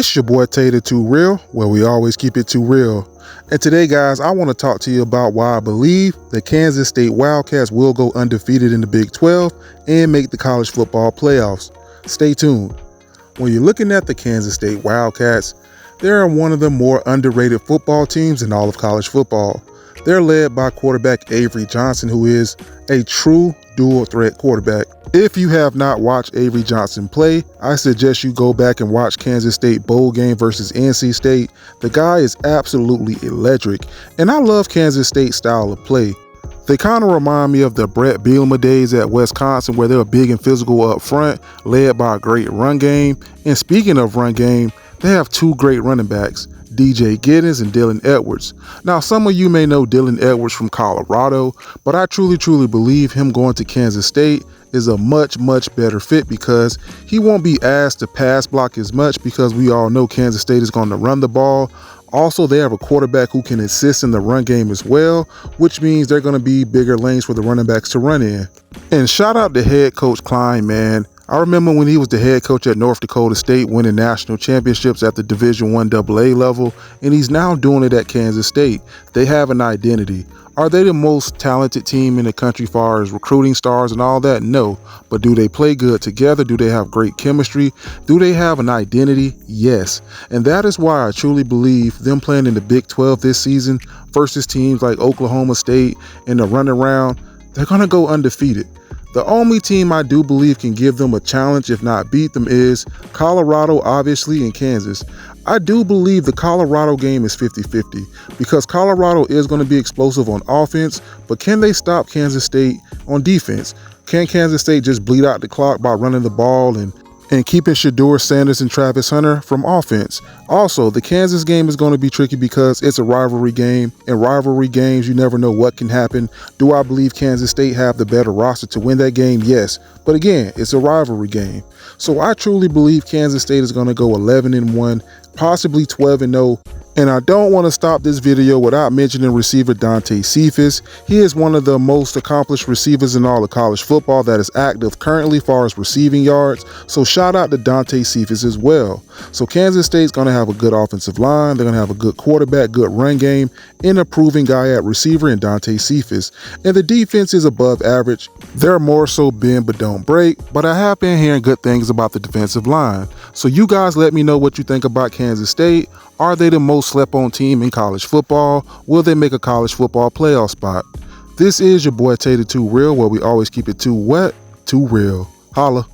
It's your boy Tater Too Real, where we always keep it too real. And today, guys, I want to talk to you about why I believe the Kansas State Wildcats will go undefeated in the Big 12 and make the college football playoffs. Stay tuned. When you're looking at the Kansas State Wildcats, they're one of the more underrated football teams in all of college football. They're led by quarterback Avery Johnson, who is a true dual threat quarterback. If you have not watched Avery Johnson play, I suggest you go back and watch Kansas State bowl game versus NC State. The guy is absolutely electric, and I love Kansas State's style of play. They kind of remind me of the Brett Bielema days at Wisconsin, where they were big and physical up front, led by a great run game. And speaking of run game, they have two great running backs, DJ Giddens and Dylan Edwards. Now, some of you may know Dylan Edwards from Colorado, but I truly believe him going to Kansas State is a much better fit because he won't be asked to pass block as much because we all know Kansas State is going to run the ball. Also, they have a quarterback who can assist in the run game as well, which means they're going to be bigger lanes for the running backs to run in. And shout out to head coach Klein, man. I remember when he was the head coach at North Dakota State, winning national championships at the Division I AA level, and he's now doing it at Kansas State. They have an identity. Are they the most talented team in the country as far as recruiting stars and all that? No. But do they play good together? Do they have great chemistry? Do they have an identity? Yes. And that is why I truly believe them playing in the Big 12 this season versus teams like Oklahoma State in the runaround, they're going to go undefeated. The only team I do believe can give them a challenge, if not beat them, is Colorado, obviously, and Kansas. I do believe the Colorado game is 50-50 because Colorado is going to be explosive on offense, but can they stop Kansas State on defense? Can Kansas State just bleed out the clock by running the ball and keeping Deion Sanders and Travis Hunter from offense? Also, the Kansas game is going to be tricky because it's a rivalry game. In rivalry games, you never know what can happen. Do I believe Kansas State have the better roster to win that game? Yes. But again, it's a rivalry game. So I truly believe Kansas State is going to go 11-1, possibly 12-0. And I don't want to stop this video without mentioning receiver Dante Cephas. He is one of the most accomplished receivers in all of college football that is active currently as far as receiving yards. So shout out to Dante Cephas as well. So Kansas State's going to have a good offensive line. They're going to have a good quarterback, good run game, and a proven guy at receiver in Dante Cephas. And the defense is above average. They're more so bend but don't break. But I have been hearing good things about the defensive line. So you guys let me know what you think about Kansas State. Are they the most slept on team in college football? Will they make a college football playoff spot? This is your boy Tater Too Real, where we always keep it too wet, too real. Holla.